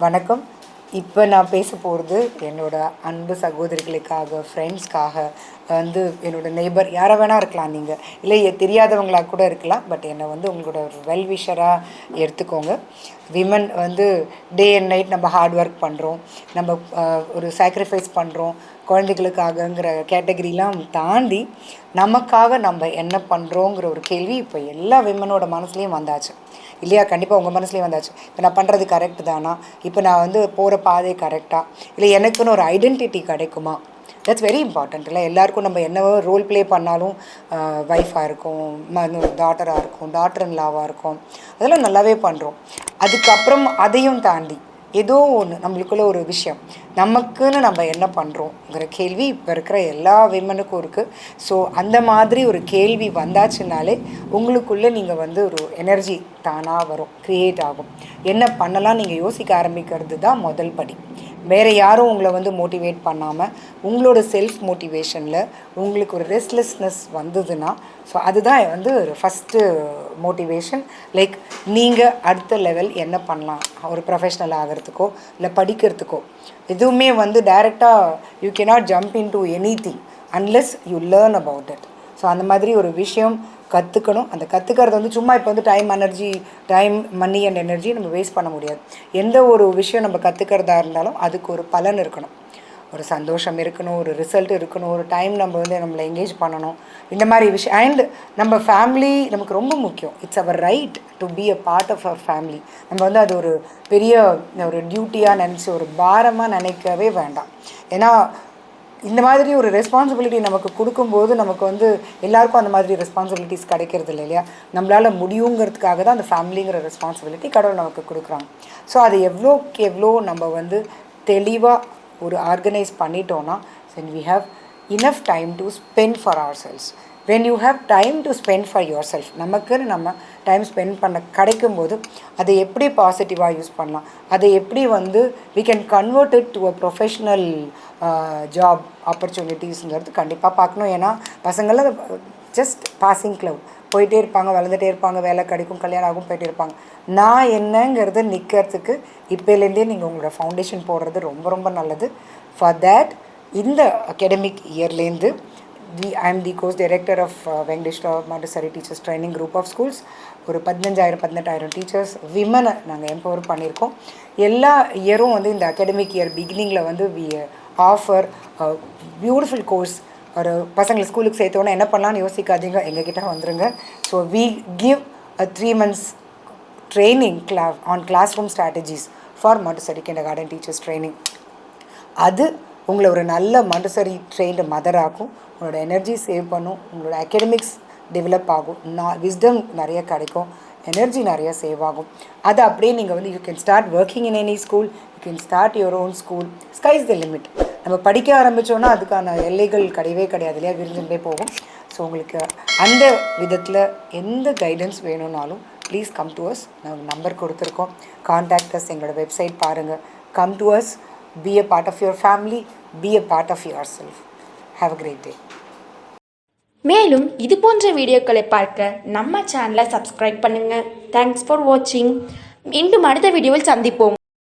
வணக்கம். இப்போ நான் பேச போகிறது என்னோட அன்பு சகோதரிகளுக்காக, ஃப்ரெண்ட்ஸ்க்காக, என்னோட நெய்பர் யாரை வேணா இருக்கலாம். நீங்கள் இல்லை தெரியாதவங்களாக கூட இருக்கலாம். பட் என்னை உங்களோட ஒரு வெல்விஷராக எடுத்துக்கோங்க. விமன் டே அண்ட் நைட் நம்ம ஹார்ட் ஒர்க் பண்ணுறோம், நம்ம ஒரு சாக்ரிஃபைஸ் பண்ணுறோம் குழந்தைகளுக்காகங்கிற கேட்டகரிலாம் தாண்டி நமக்காக நம்ம என்ன பண்ணுறோங்கிற ஒரு கேள்வி இப்போ எல்லா விமனோட மனசுலேயும் வந்தாச்சு இல்லையா? கண்டிப்பாக உங்கள் மனசுலேயும் வந்தாச்சு. இப்போ நான் பண்ணுறது கரெக்டு தானா, இப்போ நான் போகிற பாதை கரெக்டாக, இல்லை எனக்குன்னு ஒரு ஐடென்டிட்டி கிடைக்குமா? That's very important. இல்லை எல்லாருக்கும் நம்ம என்னவோ ரோல் ப்ளே பண்ணாலும் ஒய்ஃபாக இருக்கும், டாட்டராக இருக்கும், டாட்டர் இன் லாவாக இருக்கும், அதெல்லாம் நல்லாவே பண்ணுறோம். அதுக்கப்புறம் அதையும் தாண்டி ஏதோ ஒன்று நம்மளுக்குள்ள ஒரு விஷயம், நமக்குன்னு நம்ம என்ன பண்ணுறோங்கிற கேள்வி இப்போ இருக்கிற எல்லா விமனுக்கும் இருக்குது. ஸோ அந்த மாதிரி ஒரு கேள்வி வந்தாச்சுனாலே உங்களுக்குள்ளே நீங்கள் ஒரு எனர்ஜி தானாக வரும், க்ரியேட் ஆகும். என்ன பண்ணலாம் நீங்கள் யோசிக்க ஆரம்பிக்கிறது தான் முதல் படி. வேறு யாரும் உங்களை மோட்டிவேட் பண்ணாமல் உங்களோட செல்ஃப் மோட்டிவேஷனில் உங்களுக்கு ஒரு ரெஸ்ட்லெஸ்னஸ் வந்ததுன்னா, ஸோ அதுதான் ஒரு ஃபஸ்ட்டு மோட்டிவேஷன். லைக் நீங்கள் அடுத்த லெவல் என்ன பண்ணலாம், ஒரு ப்ரொஃபஷ்னல் ஆகிறதுக்கோ இல்லை படிக்கிறதுக்கோ எதுவுமே டைரெக்டாக you cannot jump in to any thing unless you learn about it. So அந்த மாதிரி ஒரு விஷயம் கற்றுக்கணும். அந்த கற்றுக்கிறது சும்மா இப்போ டைம் மணி அண்ட் எனர்ஜி நம்ம வேஸ்ட் பண்ண முடியாது. எந்த ஒரு விஷயம் நம்ம கற்றுக்கிறதா இருந்தாலும் அதுக்கு ஒரு பலன் இருக்கணும், ஒரு சந்தோஷம் இருக்கணும், ஒரு ரிசல்ட் இருக்கணும், ஒரு டைம் நம்ம நம்மளை என்கேஜ் பண்ணணும். இந்த மாதிரி விஷயம். அண்ட் நம்ம ஃபேமிலி நமக்கு ரொம்ப முக்கியம். It's our right to be a part of our family. நம்ம அது ஒரு பெரிய ஒரு டியூட்டியாக நினச்சி ஒரு பாரமாக நினைக்கவே வேண்டாம். ஏன்னா இந்த மாதிரி ஒரு ரெஸ்பான்சிபிலிட்டி நமக்கு கொடுக்கும்போது நமக்கு எல்லாருக்கும் அந்த மாதிரி ரெஸ்பான்சிபிலிட்டிஸ் கிடைக்கிறது இல்லை இல்லையா? நம்மளால் முடியுங்கிறதுக்காக தான் அந்த ஃபேமிலிங்கிற ரெஸ்பான்சிபிலிட்டி கடவுள் நமக்கு கொடுக்குறாங்க. ஸோ அது எவ்வளோக்கு எவ்வளோ நம்ம தெளிவாக ஒரு ஆர்கனைஸ் பண்ணிட்டோன்னா, then we have enough time to spend for ourselves. when you have time to spend for yourself, நமக்குன்னு நம்ம டைம் ஸ்பெண்ட் பண்ண கிடைக்கும்போது அதை எப்படி பாசிட்டிவாக யூஸ் பண்ணலாம், அதை எப்படி we can convert it to a professional job opportunitiesங்கிறது கண்டிப்பாக பார்க்கணும். ஏன்னா பசங்களாம் ஜஸ்ட் பாசிங் க்ளவ் போயிட்டே இருப்பாங்க, வளர்ந்துட்டே இருப்பாங்க, வேலை கிடைக்கும், கல்யாணம் ஆகும், போயிட்டே இருப்பாங்க. நான் என்னங்கிறது நிற்கிறதுக்கு இப்போலேருந்தே நீங்கள் உங்களோட ஃபவுண்டேஷன் போடுறது ரொம்ப ரொம்ப நல்லது. ஃபார் தேட் இந்த academic இயர்லேருந்து I am the course director of Venkateswara Montessori Teachers Training Group of Schools. ஒரு 15,000-18,000 டீச்சர்ஸ் விமனை நாங்கள் எம்பவர் பண்ணியிருக்கோம். எல்லா இயரும் இந்த அகாடமிக் இயர் பிகினிங்கில் we offer a beautiful course. ஒரு பசங்களை ஸ்கூலுக்கு சேர்த்தோன்னா என்ன பண்ணலான்னு யோசிக்காதீங்க, எங்ககிட்ட வந்துடுங்க. So we give a 3 months training on classroom strategies for Montessori kindergarten teachers training. அது உங்களை ஒரு நல்ல மாண்டசரி ட்ரெயின்டு மதராகும், உங்களோட எனர்ஜி சேவ் பண்ணும், உங்களோட அகாடமிக்ஸ் டெவலப் ஆகும், விஸ்டம் நிறைய கிடைக்கும், எனர்ஜி நிறைய சேவ் ஆகும். அது அப்படியே நீங்கள் you can start working in any school, you can start your own school. Sky is the limit. நம்ம படிக்க ஆரம்பித்தோன்னா அதுக்கான எல்லைகள் கிடையவே கிடையாது இல்லையா? விரிஞ்சுட்டே போகும். ஸோ உங்களுக்கு அந்த விதத்தில் எந்த கைடன்ஸ் வேணும்னாலும் ப்ளீஸ் கம் டு அஸ். நாங்கள் நம்பர் கொடுத்துருக்கோம், கான்டாக்ட் அஸ். எங்களோட வெப்சைட் பாருங்கள். Come to us. Be a part of your family. Be a part of yourself. Have a great day. மேலும் இது போன்ற வீடியோக்களை பார்க்க நம்ம சேனலை சப்ஸ்கிரைப் பண்ணுங்கள். தேங்க்ஸ் ஃபார் வாட்சிங். மீண்டும் அடுத்த வீடியோவில் சந்திப்போம்.